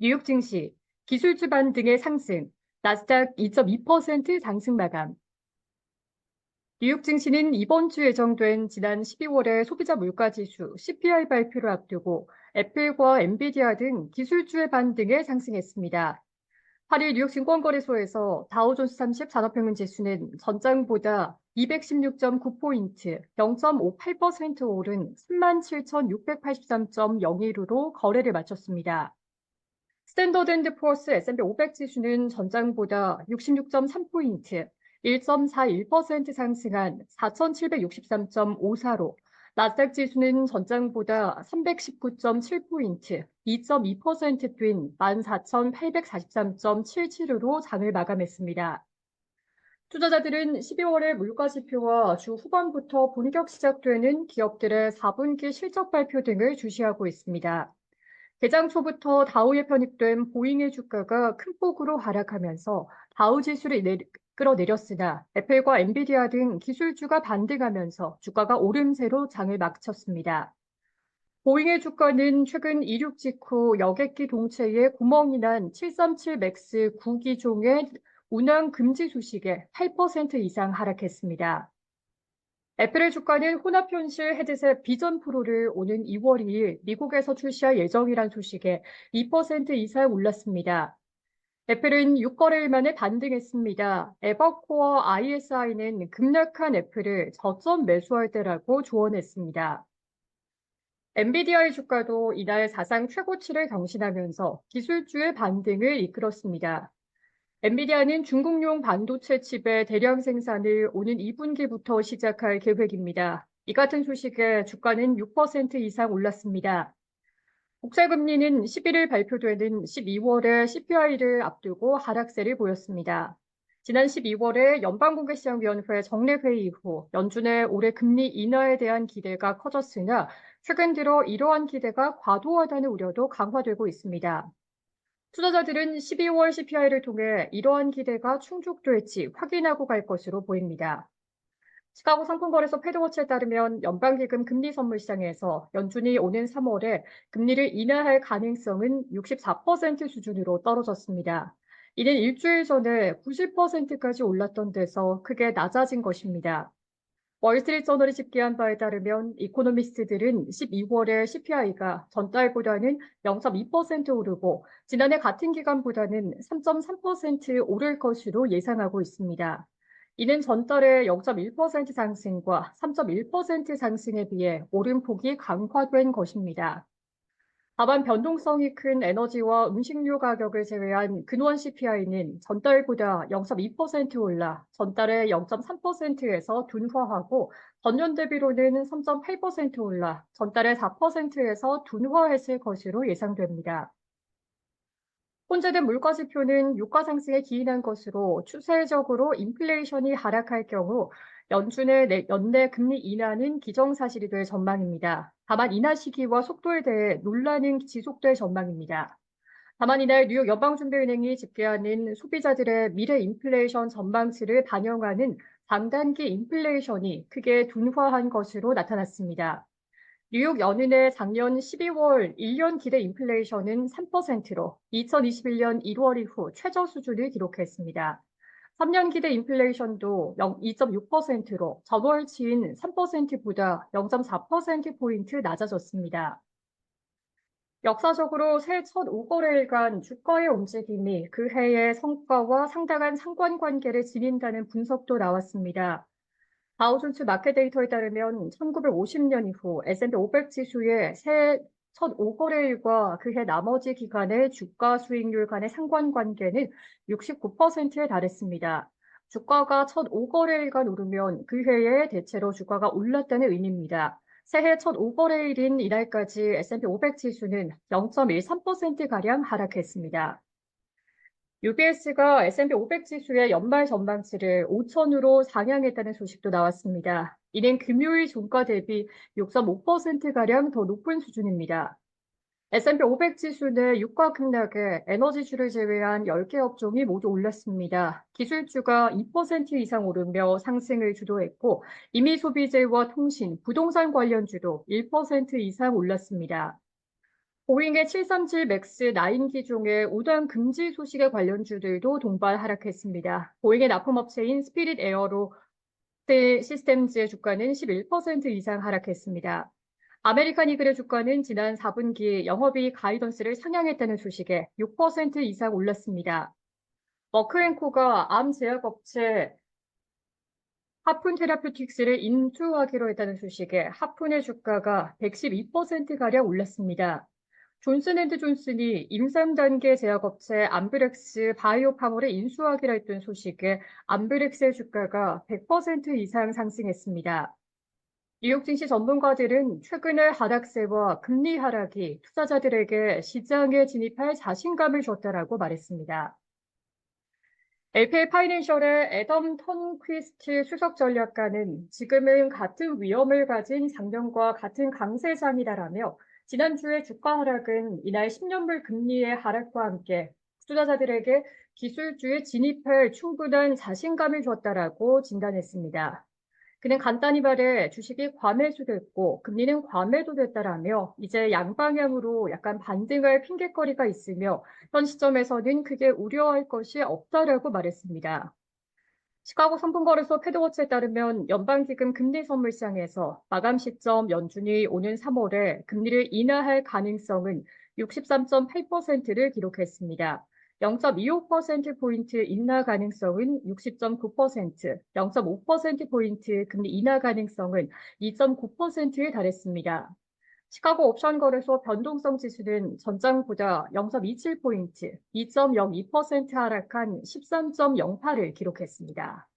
뉴욕 증시, 기술주 반등의 상승, 나스닥 2.2% 상승 마감. 뉴욕 증시는 이번 주 예정된 지난 12월의 소비자 물가지수 CPI 발표를 앞두고 애플과 엔비디아 등 기술주의 반등에 상승했습니다. 8일 뉴욕 증권거래소에서 다우존스 30 산업평균 지수는 전장보다 216.9포인트, 0.58% 오른 37,683.01로 거래를 마쳤습니다. 스탠더드앤드푸어스 S&P 500 지수는 전장보다 66.3포인트, 1.41% 상승한 4,763.54로, 나스닥 지수는 전장보다 319.7포인트, 2.2% 뛴 14,843.77로 장을 마감했습니다. 투자자들은 12월의 물가지표와 주 후반부터 본격 시작되는 기업들의 4분기 실적 발표 등을 주시하고 있습니다. 개장 초부터 다우에 편입된 보잉의 주가가 큰 폭으로 하락하면서 다우 지수를 끌어내렸으나 애플과 엔비디아 등 기술주가 반등하면서 주가가 오름세로 장을 마쳤습니다. 보잉의 주가는 최근 이륙 직후 여객기 동체에 구멍이 난 737 맥스 9기종의 운항 금지 소식에 8% 이상 하락했습니다. 애플의 주가는 혼합 현실 헤드셋 비전 프로를 오는 2월 2일 미국에서 출시할 예정이란 소식에 2% 이상 올랐습니다. 애플은 6거래일 만에 반등했습니다. 에버코어 ISI는 급락한 애플을 저점 매수할 때라고 조언했습니다. 엔비디아의 주가도 이날 사상 최고치를 경신하면서 기술주의 반등을 이끌었습니다. 엔비디아는 중국용 반도체 칩의 대량 생산을 오는 2분기부터 시작할 계획입니다. 이 같은 소식에 주가는 6% 이상 올랐습니다. 국채금리는 11일 발표되는 12월의 CPI를 앞두고 하락세를 보였습니다. 지난 12월에 연방공개시장위원회 정례회의 이후 연준의 올해 금리 인하에 대한 기대가 커졌으나 최근 들어 이러한 기대가 과도하다는 우려도 강화되고 있습니다. 투자자들은 12월 CPI를 통해 이러한 기대가 충족될지 확인하고 갈 것으로 보입니다. 시카고 상품거래소 패드워치에 따르면 연방기금 금리 선물 시장에서 연준이 오는 3월에 금리를 인하할 가능성은 64% 수준으로 떨어졌습니다. 이는 일주일 전에 90%까지 올랐던 데서 크게 낮아진 것입니다. 월스트리트저널이 집계한 바에 따르면 이코노미스트들은 12월에 CPI가 전달보다는 0.2% 오르고 지난해 같은 기간보다는 3.3% 오를 것으로 예상하고 있습니다. 이는 전달의 0.1% 상승과 3.1% 상승에 비해 오름폭이 강화된 것입니다. 다만 변동성이 큰 에너지와 음식료 가격을 제외한 근원 CPI는 전달보다 0.2% 올라 전달의 0.3%에서 둔화하고 전년 대비로는 3.8% 올라 전달의 4%에서 둔화했을 것으로 예상됩니다. 혼재된 물가 지표는 유가 상승에 기인한 것으로 추세적으로 인플레이션이 하락할 경우 연준의 연내 금리 인하는 기정사실이 될 전망입니다. 다만 인하 시기와 속도에 대해 논란은 지속될 전망입니다. 다만 이날 뉴욕 연방준비은행이 집계하는 소비자들의 미래 인플레이션 전망치를 반영하는 장단기 인플레이션이 크게 둔화한 것으로 나타났습니다. 뉴욕 연은의 작년 12월 1년 기대 인플레이션은 3%로 2021년 1월 이후 최저 수준을 기록했습니다. 3년 기대 인플레이션도 2.6%로 전월치인 3%보다 0.4%포인트 낮아졌습니다. 역사적으로 새해 첫 5거래일간 주가의 움직임이 그 해의 성과와 상당한 상관관계를 지닌다는 분석도 나왔습니다. 다우존스 마켓 데이터에 따르면 1950년 이후 S&P 500 지수의 새해 첫 5거래일과 그해 나머지 기간의 주가 수익률 간의 상관관계는 69%에 달했습니다. 주가가 첫 5거래일간 오르면 그 해에 대체로 주가가 올랐다는 의미입니다. 새해 첫 5거래일인 이날까지 S&P 500 지수는 0.13%가량 하락했습니다. UBS가 S&P 500 지수의 연말 전망치를 5천으로 상향했다는 소식도 나왔습니다. 이는 금요일 종가 대비 6.5%가량 더 높은 수준입니다. S&P 500 지수 내 유가 급락에 에너지주를 제외한 10개 업종이 모두 올랐습니다. 기술주가 2% 이상 오르며 상승을 주도했고 임의 소비재와 통신, 부동산 관련주도 1% 이상 올랐습니다. 보잉의 737 맥스 9 기종의 우단 금지 소식에 관련주들도 동반 하락했습니다. 보잉의 납품업체인 스피릿 에어로 시스템즈의 주가는 11% 이상 하락했습니다. 아메리칸 이글의 주가는 지난 4분기 영업이익 가이던스를 상향했다는 소식에 6% 이상 올랐습니다. 머크앤코가 암 제약업체 하푼 테라퓨틱스를 인수하기로 했다는 소식에 하푼의 주가가 112%가량 올랐습니다. 존슨앤드존슨이 임상 단계 제약업체 암브렉스 바이오파머를 인수하기로 했던 소식에 암브렉스의 주가가 100% 이상 상승했습니다. 뉴욕 증시 전문가들은 최근의 하락세와 금리 하락이 투자자들에게 시장에 진입할 자신감을 줬다라고 말했습니다. LPL 파이낸셜의 애덤 턴퀴스트 수석 전략가는 지금은 같은 위험을 가진 작년과 같은 강세장이다라며 지난주의 주가 하락은 이날 10년물 금리의 하락과 함께 투자자들에게 기술주에 진입할 충분한 자신감을 줬다라고 진단했습니다. 그는 간단히 말해 주식이 과매수됐고 금리는 과매도됐다라며 이제 양방향으로 약간 반등할 핑곗거리가 있으며 현 시점에서는 크게 우려할 것이 없다라고 말했습니다. 시카고 선분거래소 패드워치에 따르면 연방기금 금리 선물 시장에서 마감 시점 연준이 오는 3월에 금리를 인하할 가능성은 63.8%를 기록했습니다. 0.25%포인트 인하 가능성은 60.9%, 0.5%포인트 금리 인하 가능성은 2.9%에 달했습니다. 시카고 옵션 거래소 변동성 지수는 전장보다 0.27포인트, 2.02% 하락한 13.08을 기록했습니다.